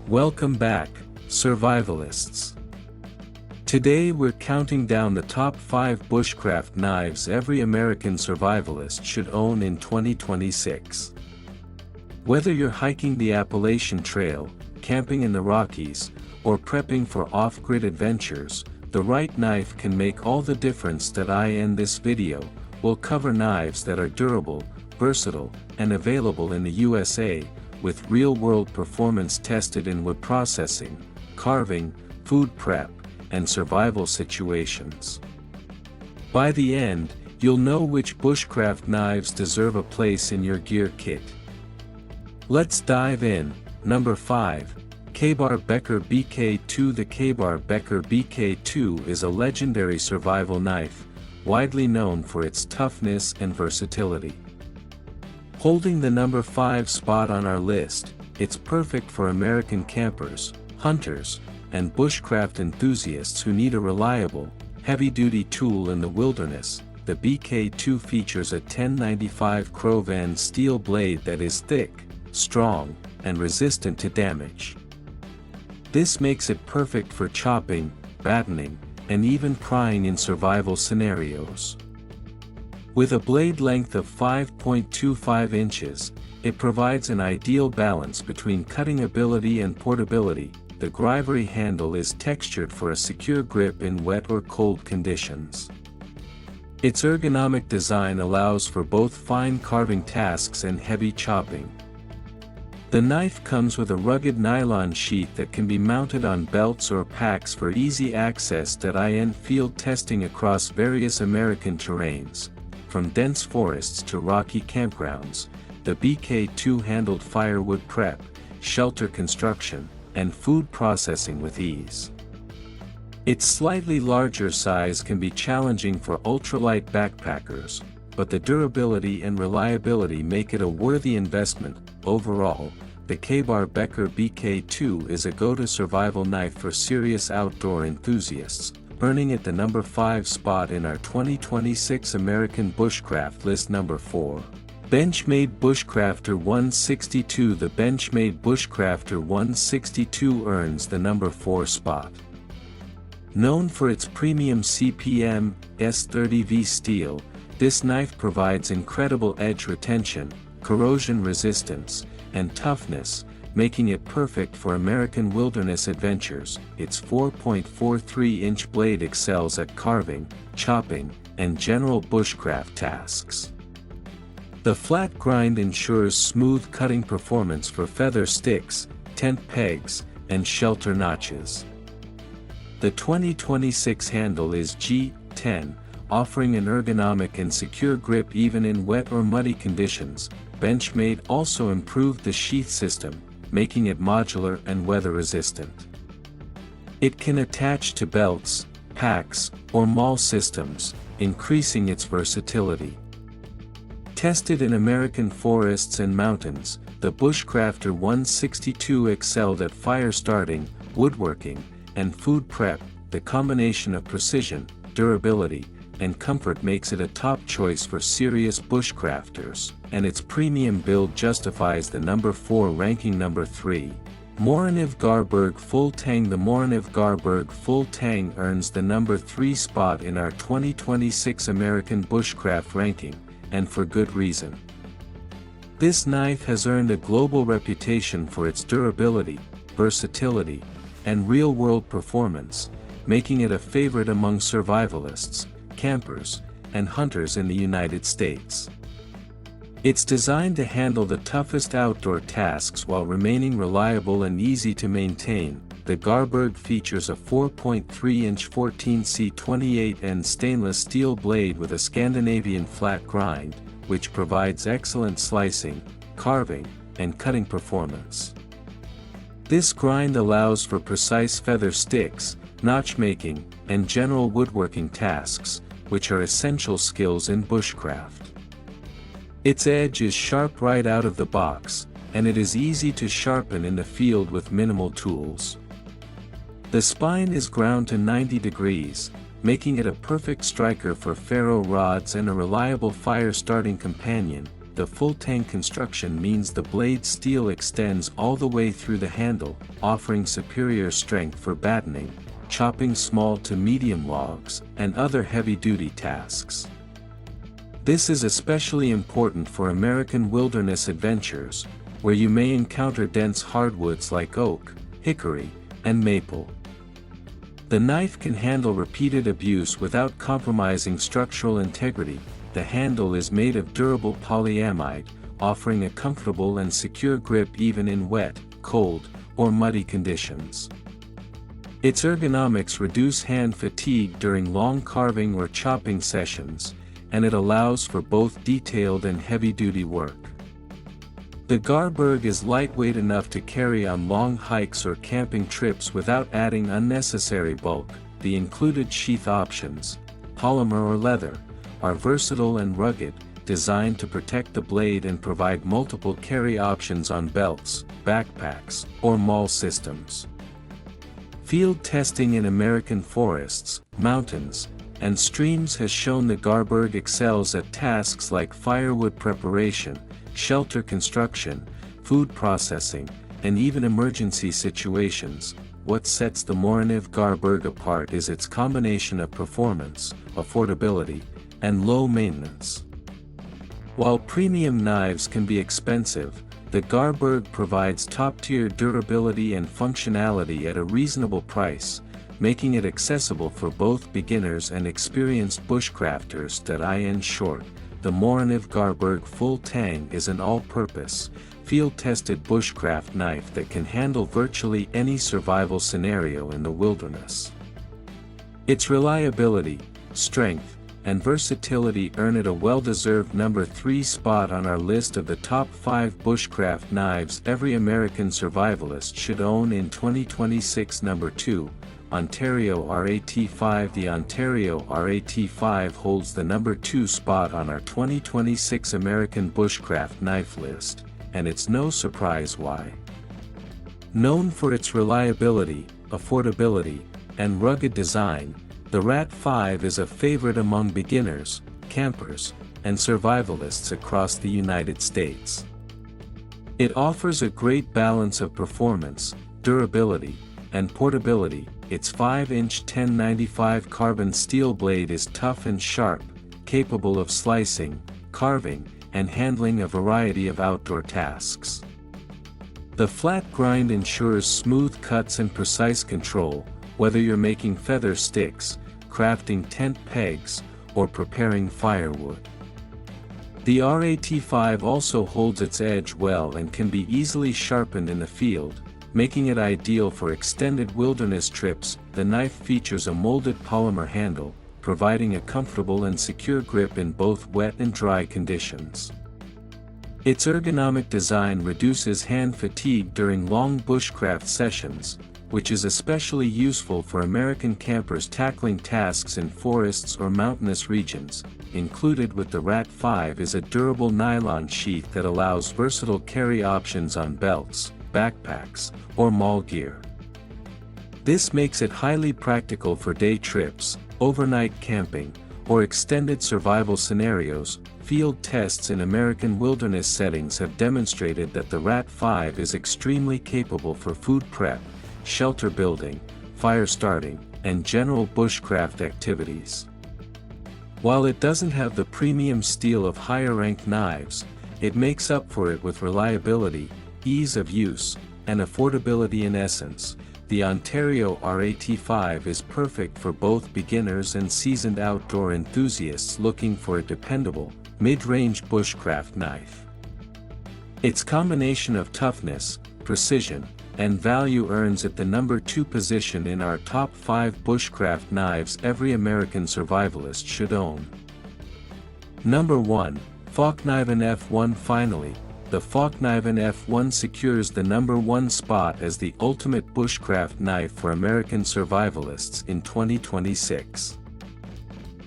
Welcome back, Survivalists. Today we're counting down the top 5 bushcraft knives every American survivalist should own in 2026. Whether you're hiking the Appalachian Trail, camping in the Rockies, or prepping for off-grid adventures, the right knife can make all the difference. In this video, we'll cover knives that are durable, versatile, and available in the USA, with real-world performance tested in wood processing, carving, food prep, and survival situations. By the end, you'll know which bushcraft knives deserve a place in your gear kit. Let's dive in. Number 5. KBAR Becker BK2. The KBAR Becker BK2 is a legendary survival knife, widely known for its toughness and versatility. Holding the number 5 spot on our list, it's perfect for American campers, hunters, and bushcraft enthusiasts who need a reliable, heavy-duty tool in the wilderness. The BK2 features a 1095 Crovan steel blade that is thick, strong, and resistant to damage. This makes it perfect for chopping, batoning, and even prying in survival scenarios. With a blade length of 5.25 inches, it provides an ideal balance between cutting ability and portability. The Garberg handle is textured for a secure grip in wet or cold conditions. Its ergonomic design allows for both fine carving tasks and heavy chopping. The knife comes with a rugged nylon sheath that can be mounted on belts or packs for easy access. In field testing across various American terrains, from dense forests to rocky campgrounds, the BK2 handled firewood prep, shelter construction, and food processing with ease. Its slightly larger size can be challenging for ultralight backpackers, but the durability and reliability make it a worthy investment. Overall, the KBAR Becker BK2 is a go-to survival knife for serious outdoor enthusiasts, earning it the number 5 spot in our 2026 American Bushcraft list. Number 4. Benchmade Bushcrafter 162. The Benchmade Bushcrafter 162 earns the number 4 spot. Known for its premium CPM S30V steel, this knife provides incredible edge retention, corrosion resistance, and toughness, making it perfect for American wilderness adventures. Its 4.43-inch blade excels at carving, chopping, and general bushcraft tasks. The flat grind ensures smooth cutting performance for feather sticks, tent pegs, and shelter notches. The 2026 handle is G10, offering an ergonomic and secure grip even in wet or muddy conditions. Benchmade also improved the sheath system, making it modular and weather-resistant. It can attach to belts, packs, or maul systems, increasing its versatility. Tested in American forests and mountains, the Bushcrafter 162 excelled at fire starting, woodworking, and food prep. The combination of precision, durability, and comfort makes it a top choice for serious bushcrafters, and its premium build justifies the number 4 ranking. Number 3. Morakniv Garberg Full Tang. The Morakniv Garberg Full Tang earns the number 3 spot in our 2026 American Bushcraft ranking, and for good reason. This knife has earned a global reputation for its durability, versatility, and real-world performance, making it a favorite among survivalists, campers, and hunters in the United States. It's designed to handle the toughest outdoor tasks while remaining reliable and easy to maintain. The Garberg features a 4.3-inch 14C28N stainless steel blade with a Scandinavian flat grind, which provides excellent slicing, carving, and cutting performance. This grind allows for precise feather sticks, notch-making, and general woodworking tasks, which are essential skills in bushcraft. Its edge is sharp right out of the box, and it is easy to sharpen in the field with minimal tools. The spine is ground to 90 degrees, making it a perfect striker for ferro rods and a reliable fire-starting companion. the full-tang construction means the blade steel extends all the way through the handle, offering superior strength for batoning, chopping small to medium logs, and other heavy-duty tasks. This is especially important for American wilderness adventures, where you may encounter dense hardwoods like oak, hickory, and maple. The knife can handle repeated abuse without compromising structural integrity. The handle is made of durable polyamide, offering a comfortable and secure grip even in wet, cold, or muddy conditions. Its ergonomics reduce hand fatigue during long carving or chopping sessions, and it allows for both detailed and heavy-duty work. The Garberg is lightweight enough to carry on long hikes or camping trips without adding unnecessary bulk. The included sheath options, polymer or leather, are versatile and rugged, designed to protect the blade and provide multiple carry options on belts, backpacks, or maul systems. Field testing in American forests, mountains, and streams has shown the Garberg excels at tasks like firewood preparation, shelter construction, food processing, and even emergency situations. What sets the Morakniv Garberg apart is its combination of performance, affordability, and low maintenance. While premium knives can be expensive, the Garberg provides top-tier durability and functionality at a reasonable price, making it accessible for both beginners and experienced bushcrafters. In short, the Morakniv Garberg Full Tang is an all-purpose, field-tested bushcraft knife that can handle virtually any survival scenario in the wilderness. Its reliability, strength, and versatility earn it a well-deserved number 3 spot on our list of the top 5 bushcraft knives every American survivalist should own in 2026. Number 2, Ontario RAT5. The Ontario RAT5 holds the number 2 spot on our 2026 American bushcraft knife list, and it's no surprise why. Known for its reliability, affordability, and rugged design, the RAT5 is a favorite among beginners, campers, and survivalists across the United States. It offers a great balance of performance, durability, and portability. Its 5-inch 1095 carbon steel blade is tough and sharp, capable of slicing, carving, and handling a variety of outdoor tasks. The flat grind ensures smooth cuts and precise control, whether you're making feather sticks, crafting tent pegs, or preparing firewood. The RAT5 also holds its edge well and can be easily sharpened in the field, making it ideal for extended wilderness trips. The knife features a molded polymer handle, providing a comfortable and secure grip in both wet and dry conditions. Its ergonomic design reduces hand fatigue during long bushcraft sessions, which is especially useful for American campers tackling tasks in forests or mountainous regions. Included with the RAT5 is a durable nylon sheath that allows versatile carry options on belts, backpacks, or maul gear. This makes it highly practical for day trips, overnight camping, or extended survival scenarios. Field tests in American wilderness settings have demonstrated that the RAT5 is extremely capable for food prep, shelter building, fire starting, and general bushcraft activities. While it doesn't have the premium steel of higher-ranked knives, it makes up for it with reliability, ease of use, and affordability. In essence, the Ontario RAT5 is perfect for both beginners and seasoned outdoor enthusiasts looking for a dependable, mid-range bushcraft knife. Its combination of toughness, precision, and value earns it the number 2 position in our top 5 bushcraft knives every American survivalist should own. Number 1, Falkniven F1. Finally, the Falkniven F1 secures the number 1 spot as the ultimate bushcraft knife for American survivalists in 2026.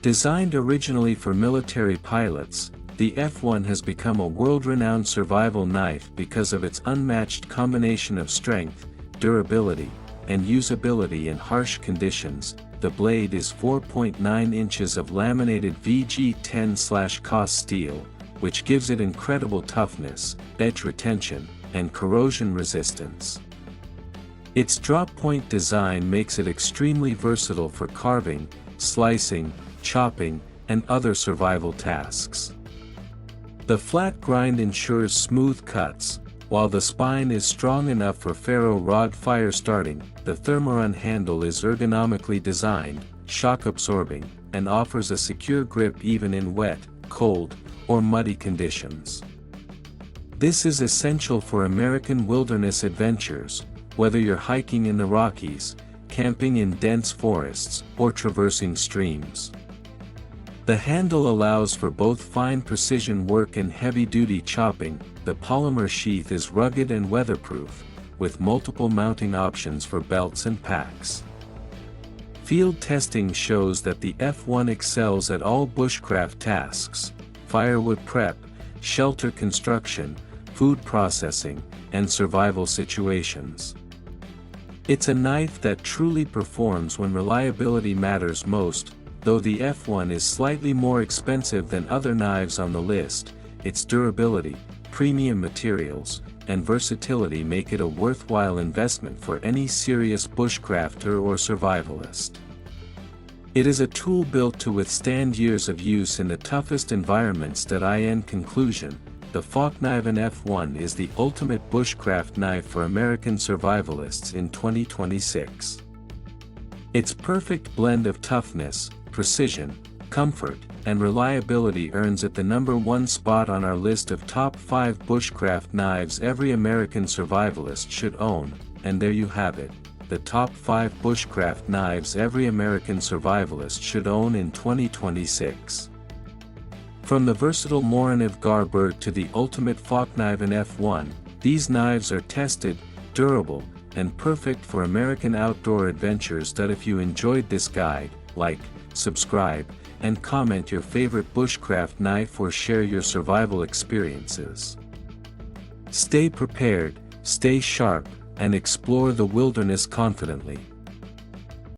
Designed originally for military pilots, the F1 has become a world-renowned survival knife because of its unmatched combination of strength, durability, and usability in harsh conditions. The blade is 4.9 inches of laminated VG10/COS steel, which gives it incredible toughness, edge retention, and corrosion resistance. Its drop-point design makes it extremely versatile for carving, slicing, chopping, and other survival tasks. The flat grind ensures smooth cuts, while the spine is strong enough for ferro rod fire starting. The Thermarun handle is ergonomically designed, shock-absorbing, and offers a secure grip even in wet, cold, or muddy conditions. This is essential for American wilderness adventures, whether you're hiking in the Rockies, camping in dense forests, or traversing streams. The handle allows for both fine precision work and heavy-duty chopping. The polymer sheath is rugged and weatherproof, with multiple mounting options for belts and packs. Field testing shows that the F1 excels at all bushcraft tasks: firewood prep, shelter construction, food processing, and survival situations. It's a knife that truly performs when reliability matters most. Though the F1 is slightly more expensive than other knives on the list, its durability, premium materials, and versatility make it a worthwhile investment for any serious bushcrafter or survivalist. It is a tool built to withstand years of use in the toughest environments. In conclusion, the Falkniven F1 is the ultimate bushcraft knife for American survivalists in 2026. Its perfect blend of toughness, precision, comfort, and reliability earns it the #1 spot on our list of top 5 bushcraft knives every American survivalist should own. And there you have it, the top 5 bushcraft knives every American survivalist should own in 2026. From the versatile Morakniv Garberg to the ultimate Falkniven F1, these knives are tested, durable, and perfect for American outdoor adventures. If you enjoyed this guide, like, subscribe, and comment your favorite bushcraft knife or share your survival experiences. Stay prepared, stay sharp, and explore the wilderness confidently.